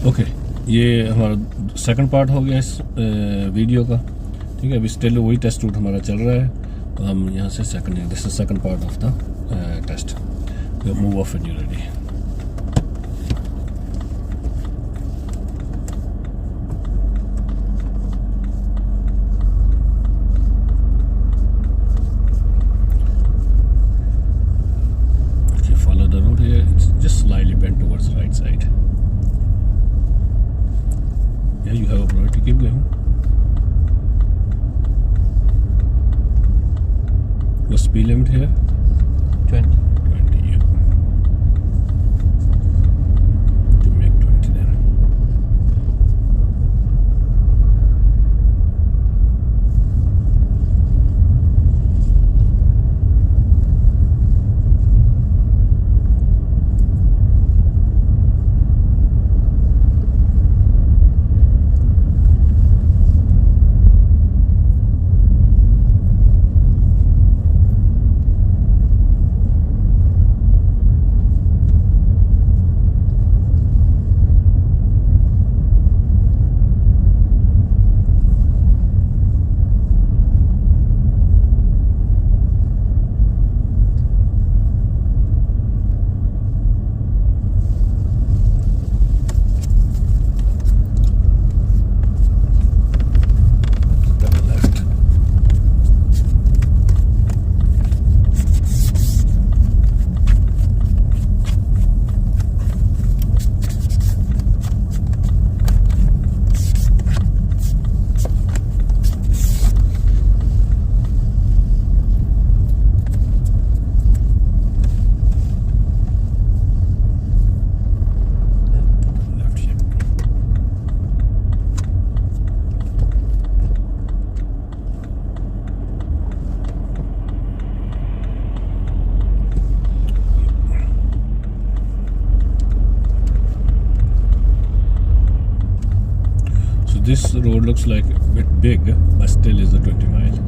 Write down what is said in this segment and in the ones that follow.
Okay, ये हमारा second part हो गया इस वीडियो का। ठीक है, अभी स्टिल वही टेस्ट रूट हमारा चल रहा है, तो हम यहाँ से second, this is second part of the test. Move off when you ready. Follow the road here, it's just slightly bent towards the right side. Yeah, you have a priority, keep going. The speed limit here? 20. 20, yeah. To make 20 then. This road looks like a bit big, but still is a 20 mile.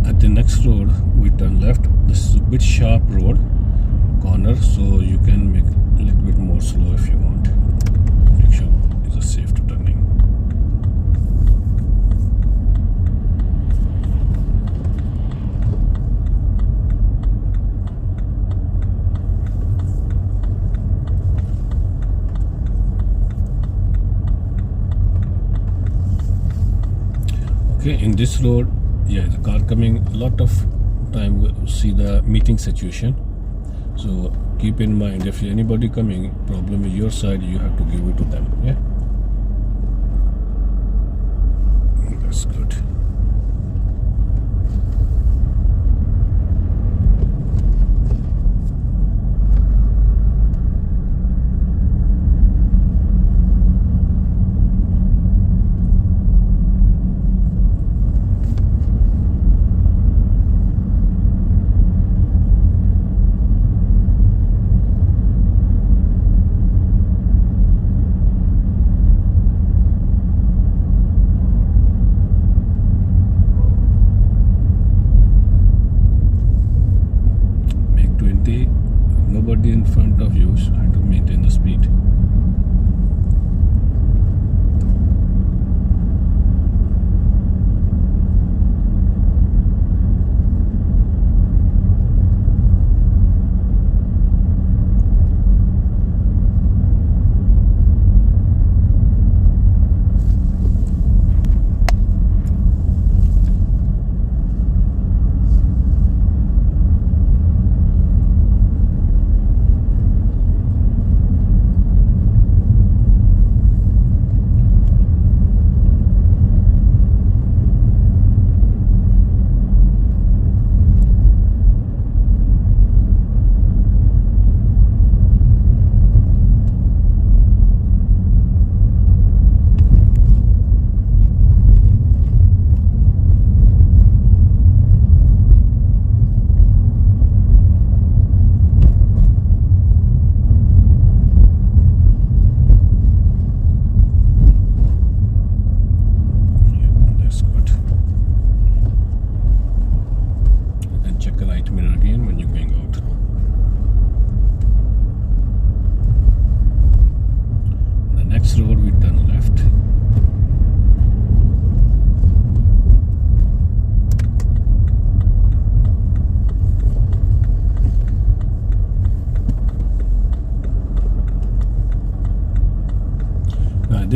At the next road, we turn left. This is a bit sharp road, corner, so you can make a little bit more slow if you want. Make sure it's a safe to turning. Okay, in this road, yeah, the car coming, a lot of time we see the meeting situation. So keep in mind, if anybody coming, problem is your side, you have to give it to them. Yeah, that's good.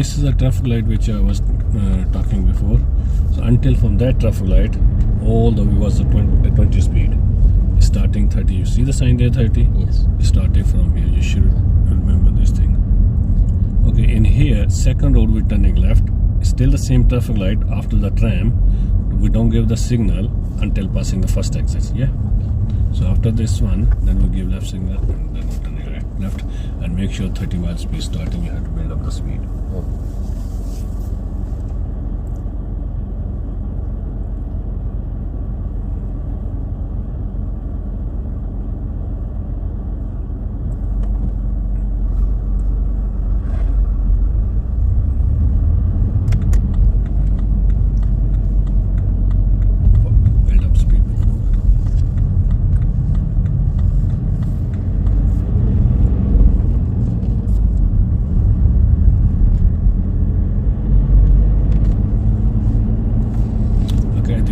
this is a traffic light which I was talking before. So until from that traffic light, all the way was the 20 speed. Starting 30. You see the sign there, 30? Yes. Starting from here. You should remember this thing. Okay, in here, second road we're turning left. Still the same traffic light after the tram. We don't give the signal until passing the first exit. Yeah. So after this one, then we give left signal and then we turn left and make sure 30 miles speed starting. You have to build up the speed.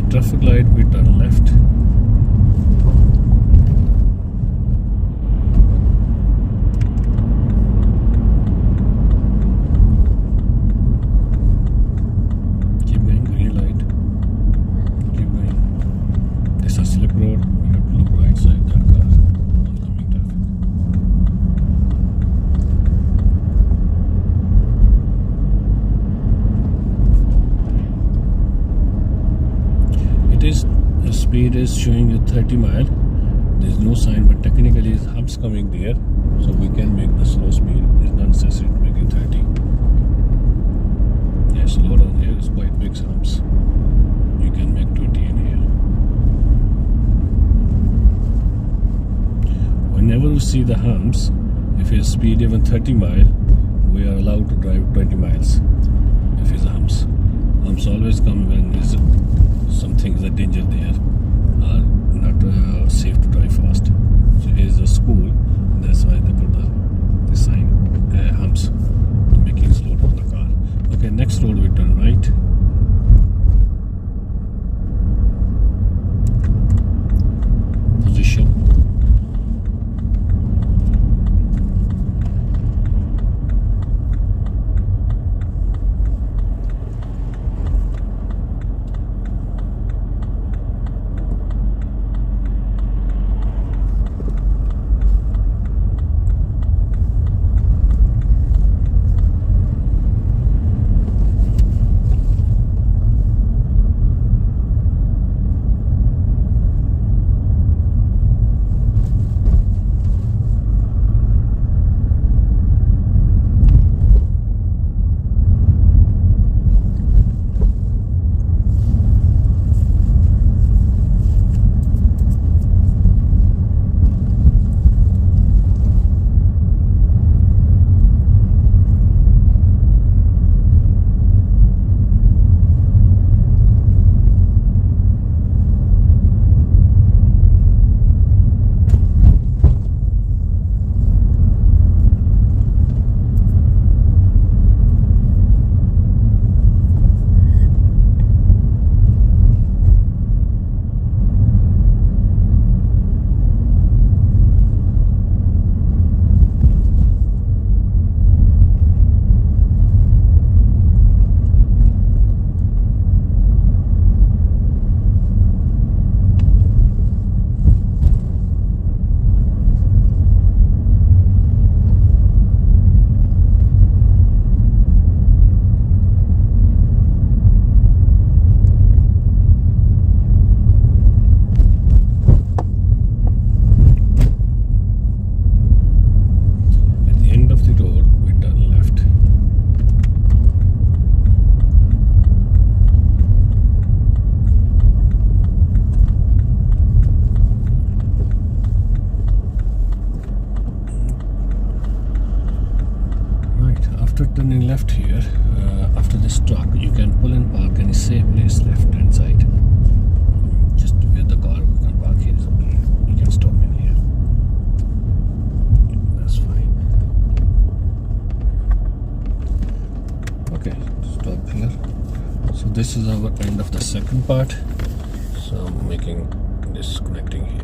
Traffic light, we turn left. Keep going, green light. Keep going. This is a slip road. We have to look right side that car. Oncoming traffic. The speed is showing you 30 mile. There is no sign, but technically humps coming there, so we can make the slow speed. It's not necessary to make it 30. Yeah, slow down here. It's quite big humps. You can make 20 in here. Whenever we see the humps, if it's speed even 30 mile, we are allowed to drive 20 miles. If it's humps, humps always come when there's some things are danger there, are not safe to drive fast. So it is a school, that's why they put the sign humps to make it slow down the car. Okay, next road we turn right. Position. After turning left here, after this truck, you can pull and park any safe place left hand side. Just where the car we can park here is okay. You can stop in here. That's fine. Okay, stop here. So this is our end of the second part. So I'm making this connecting here.